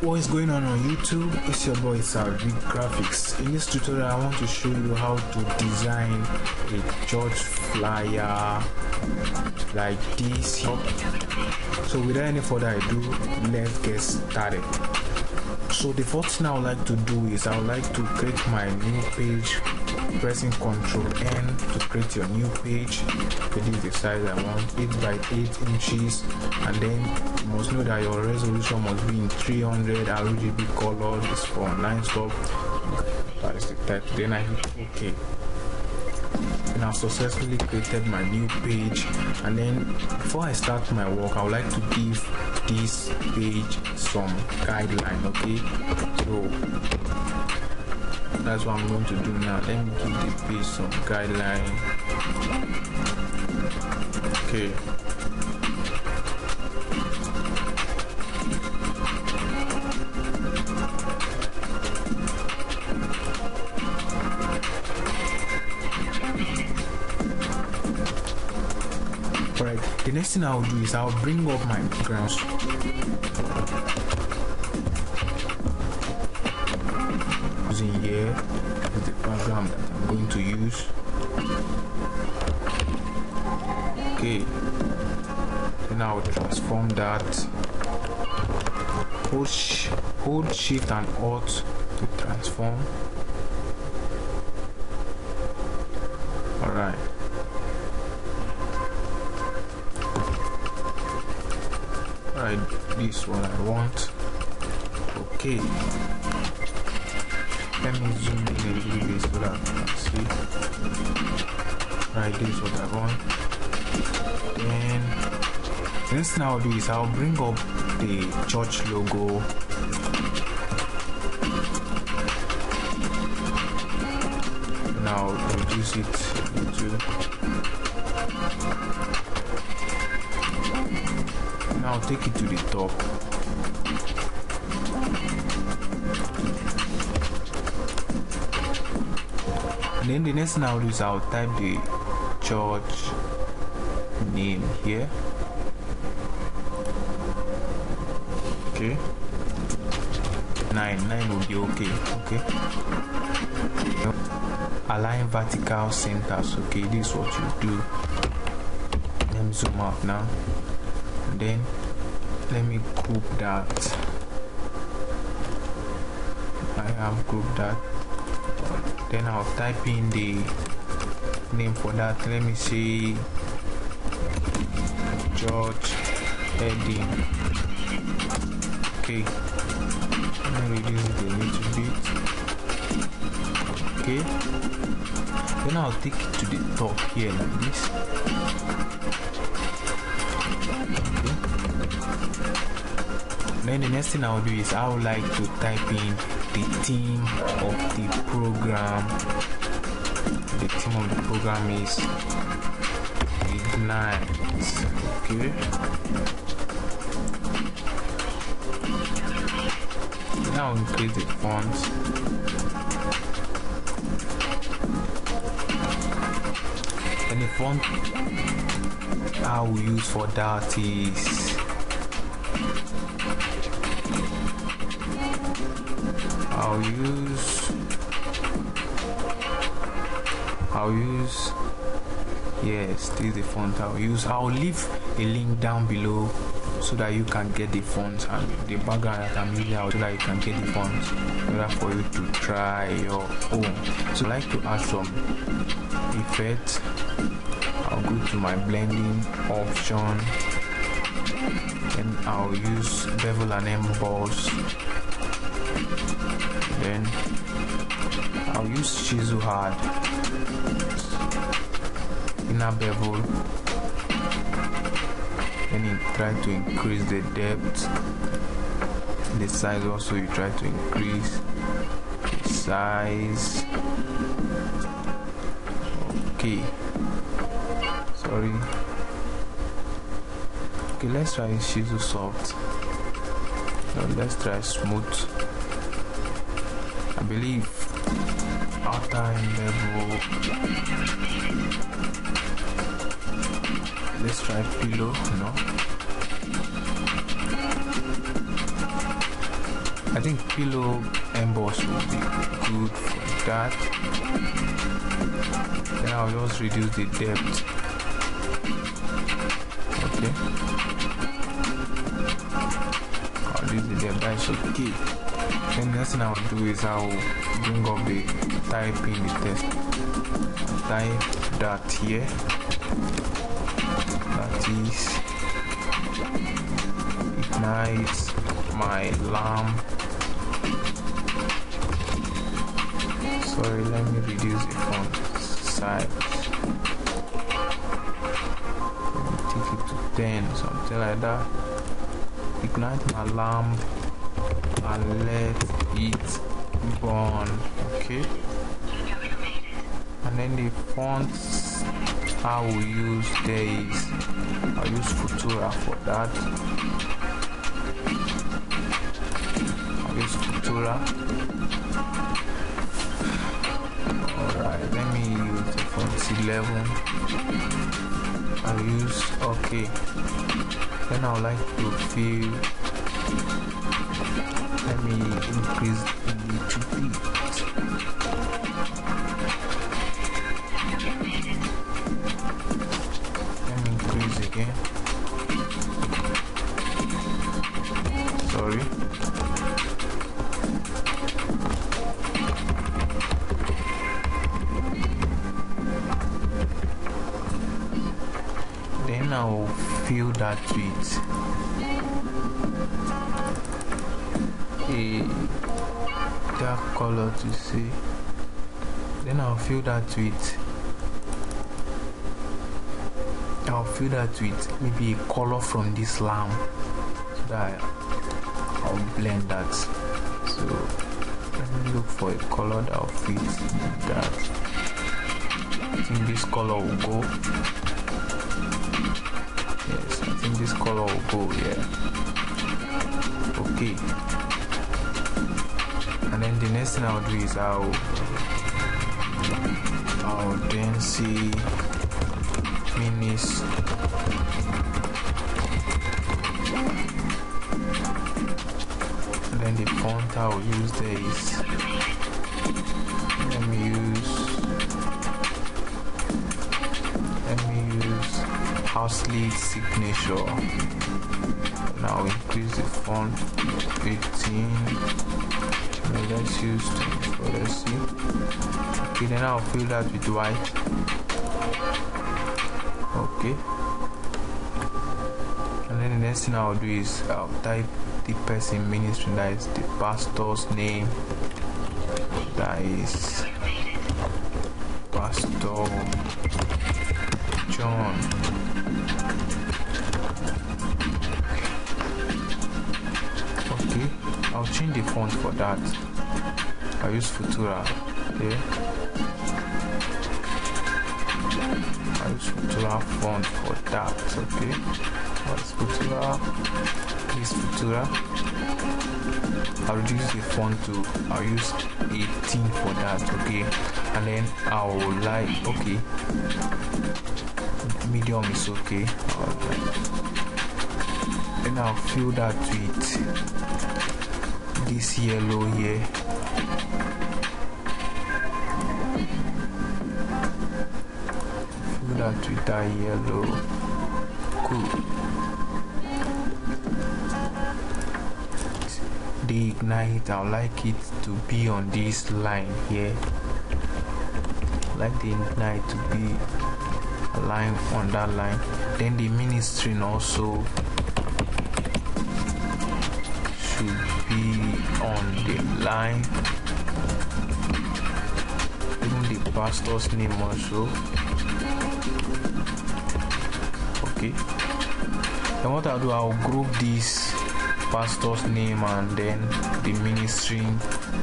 What is going on YouTube? It's your boy Salvi Graphics. In this tutorial I want to show you how to design a church flyer like this. So without any further ado, let's get started. So the first thing I would like to do is I would like to create my new page, pressing Ctrl N to create your new page. This is the size I want, 8 by 8 inches, and then you must know that your resolution must be in 300 RGB color. This for online stuff. That is the type. Then I hit OK. And I've successfully created my new page, and then before I start my work I would like to give this page some guideline. Okay, so that's what I'm going to do now. Let me give the page some guideline. Okay, alright, the next thing I'll do is I'll bring up my backgrounds. Using here is the background that I'm going to use. Okay, then I'll transform that. Hold Shift and Alt to transform. Alright. This is what I want. Okay, let me zoom in a little bit so that you can see. Right, this is what I want. Then the next thing I'll do is I'll bring up the church logo. Now reduce it to. Now take it to the top. And then the next thing I'll do is I'll type the church name here. Okay. 9 will be okay. Align vertical centers. Okay, this is what you do. Let me zoom out now. And then let me group that. I have grouped that. Then I'll type in the name for that. Let me say George heading. Okay, let me reduce it a little bit. Okay, then I'll take it to the top here like this. Then the next thing I'll do is I would like to type in the theme of the program. The theme of the program is Ignite. Okay. Now increase the font. And the font I will use for that is I'll use yes, this is the font I'll use. I'll leave a link down below so that you can get the font and the background that I'm using out, so that you can get the font in order for you to try your own. So I like to add some effect. I'll go to my blending option and I'll use bevel and emboss. Then I'll use chisel hard, inner bevel. Then you try to increase the depth, the size also you try to increase the size. Okay, sorry. Okay, let's try chisel soft. Now let's try smooth. I believe outer level. Let's try pillow. No. I think pillow emboss will be good for that. Then I'll just reduce the depth. Okay, I'll reduce the depth. That's okay. Then the next thing I'll do is I'll bring up the type in the text. Type that here. That is ignite my lamp. Sorry, let me reduce the font size. Let me take it to 10, something like that. Ignite my lamp and let it burn. Okay. And then the fonts I will use there is, I'll use Futura for that. I'll use Futura. Alright, let me use the font 11. I'll use OK. Then I would like to fill. Let me increase a little bit. Again. Sorry. Then I'll fill that with a dark color to see. Then I'll fill that with maybe a color from this lamp, so that I'll blend that. So let me look for a color that will fit that. I think this color will go. Yes, I think this color will go. Yeah. Okay. And then the next thing I'll do is I'll then see minis. And then the font I'll use there is, let me use Housley signature. Now increase the font 15. Let's use 24. Let's see. Okay, then I'll fill that with white. Okay, and then the next thing I'll do is I'll type the person ministry, that is the pastor's name, that is Pastor John. Okay, I'll change the font for that. I'll use Futura. Okay, I'll use Futura font for that. Okay, what's Futura? This Futura. I'll reduce the font to, I'll use 18 for that. Okay, and then I'll okay, medium is okay. Alright, then I'll fill that with this yellow here. Fill that with that yellow. Cool. The ignite, I like it to be on this line here. I like the ignite to be a line on that line. Then the ministry also should be on the line. Even the pastor's name also. Okay, then what I'll do, I'll group this pastor's name and then the ministry,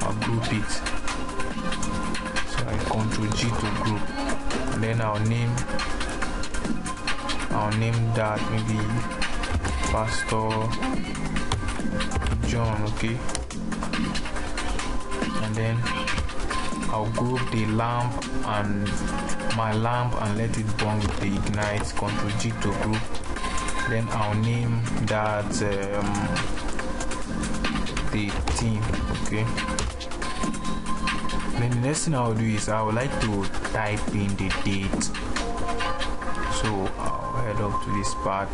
I'll group it. So I Ctrl G to group, and then I'll name that maybe Pastor John. Okay, and then I'll group the lamp and my lamp and let it burn with the ignite. Ctrl G to group. Then I'll name that the theme. Okay, then the next thing I'll do is I would like to type in the date. So I'll head up to this part,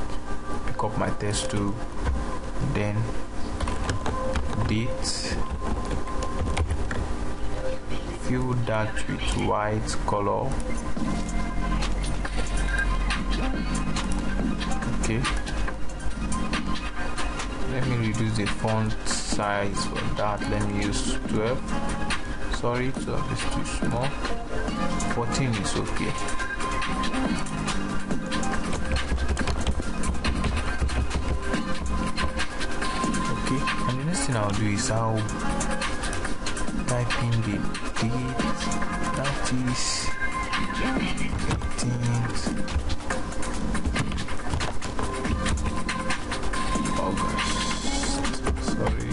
pick up my text tool, then date, fill that with white color. Okay, let me reduce the font size for that. Let me use 12. Sorry, 12 is too small. 14 is okay. Okay, and the next thing I'll do is I'll type in the date, that is 18th August. Sorry,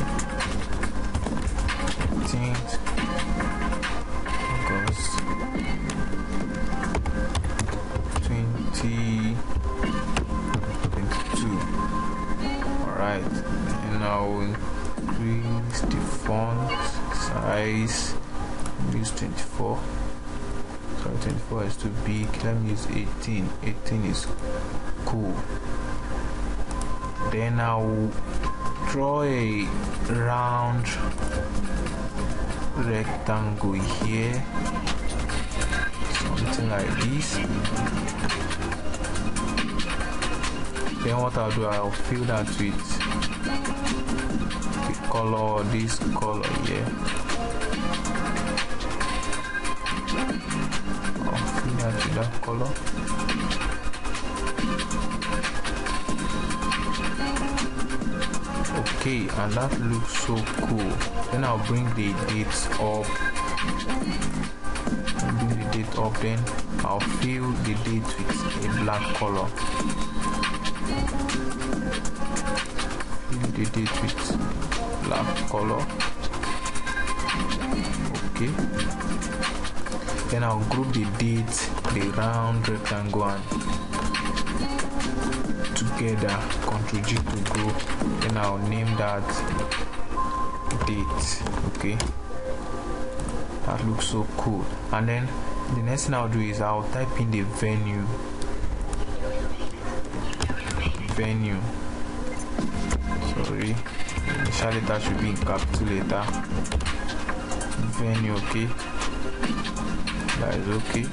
18th August 2022. Alright, and I'll increase the font size. Use 24. Sorry, 24 is too big. Let me use 18. 18 is cool. Then I'll draw a round rectangle here, something like this. Then what I'll do, I'll fill that with the color, this color here. I'll fill that with that color. Okay, and that looks so cool. Then I'll bring the dates up. Then I'll fill the date with a black color. Fill the date with black color. Okay. Then I'll group the date, the round rectangle, and together, Ctrl G to group. Then I'll name that date. Okay, that looks so cool. And then the next thing I'll do is I'll type in the venue. Sorry, initially that should be in capital letter. Venue. Okay, that is okay.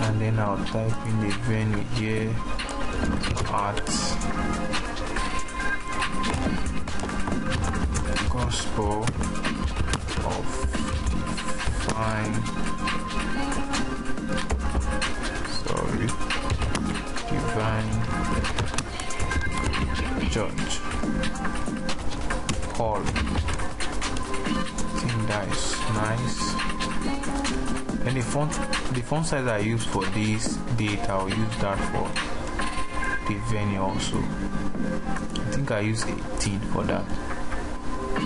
And then I'll type in the venue here. At Gospel of Divine, Divine Church Hall. I think that is nice. And the font size I use for this date, I'll use that for the venue also. I think I use 18 for that.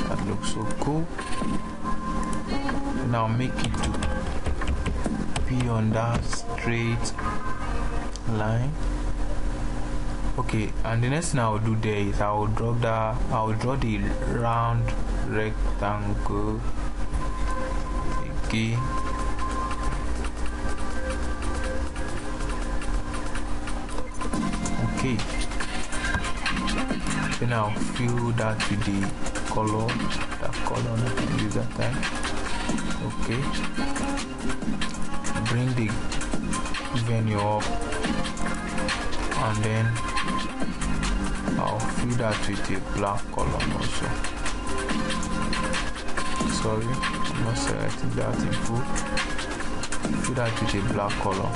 That looks so cool. And I'll make it to be on that straight line. Okay, and the next thing I'll do there is I'll draw the round rectangle again. Okay, then I'll fill that with the color, that color that I use that time. Okay, bring the venue up, and then I'll fill that with a black color also. Sorry, I'm not selecting that in full. Fill that with a black color.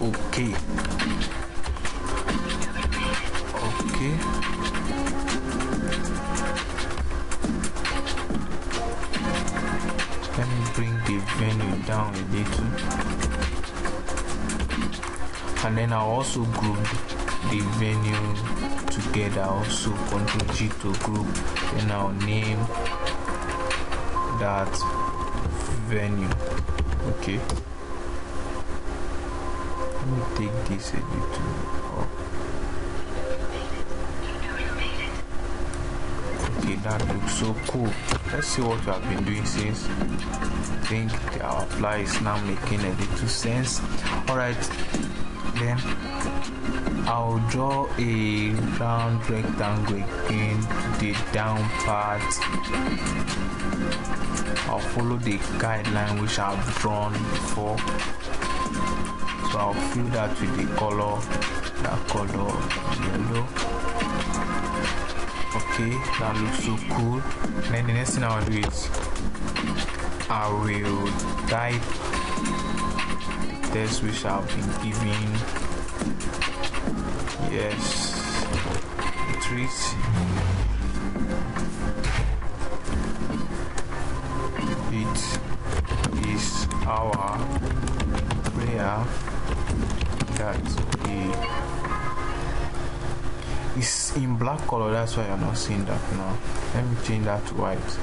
Okay. Let me bring the venue down a little, and then I'll also group the venue together. Also Ctrl G to group. Then I'll name that venue. Okay. Let me take this a little up. that looks so cool. Let's see what we have been doing since. I think our flyer is now making a little sense. Alright, then I'll draw a round rectangle again to the down part. I'll follow the guideline which I've drawn before. So I'll fill that with the color, that color yellow. Okay, that looks so cool. And then the next thing I'll do is I will type the text which I've been given. Yes, trees. It is our prayer that it's in black color, that's why you're not seeing that now. Let me change that to white.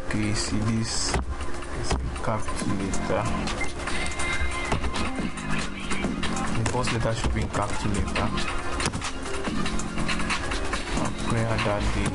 Okay, see this is a capital letter. The first letter should be in capital letter. Our prayer that day.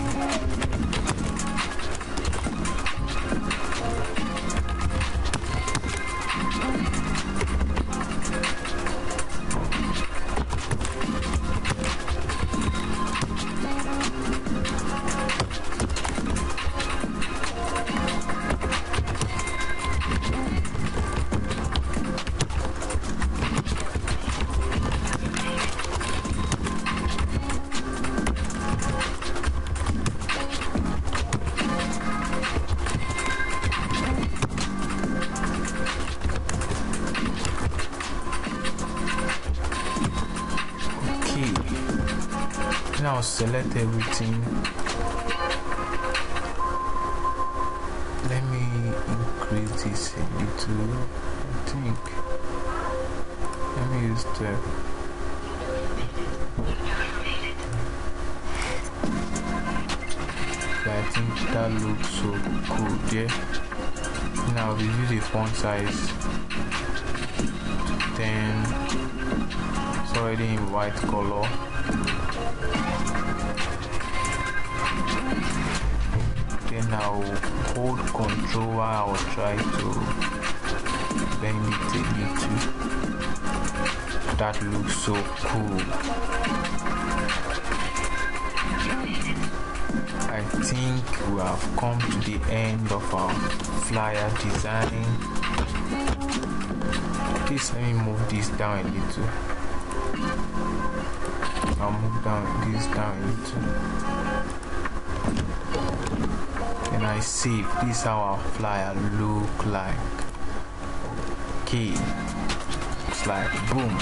Now select everything. Let me increase this a little. I think. Let me use 12. I think that looks so cool. Yeah. Now we use the font size 10. It's already in white color. Then I'll hold control while I'll try to bend it a little. That looks so cool. I think we have come to the end of our flyer design. Please let me move this down a little. I'll move this down a little. And I save. This is how our flyer look like. Okay, it's like boom.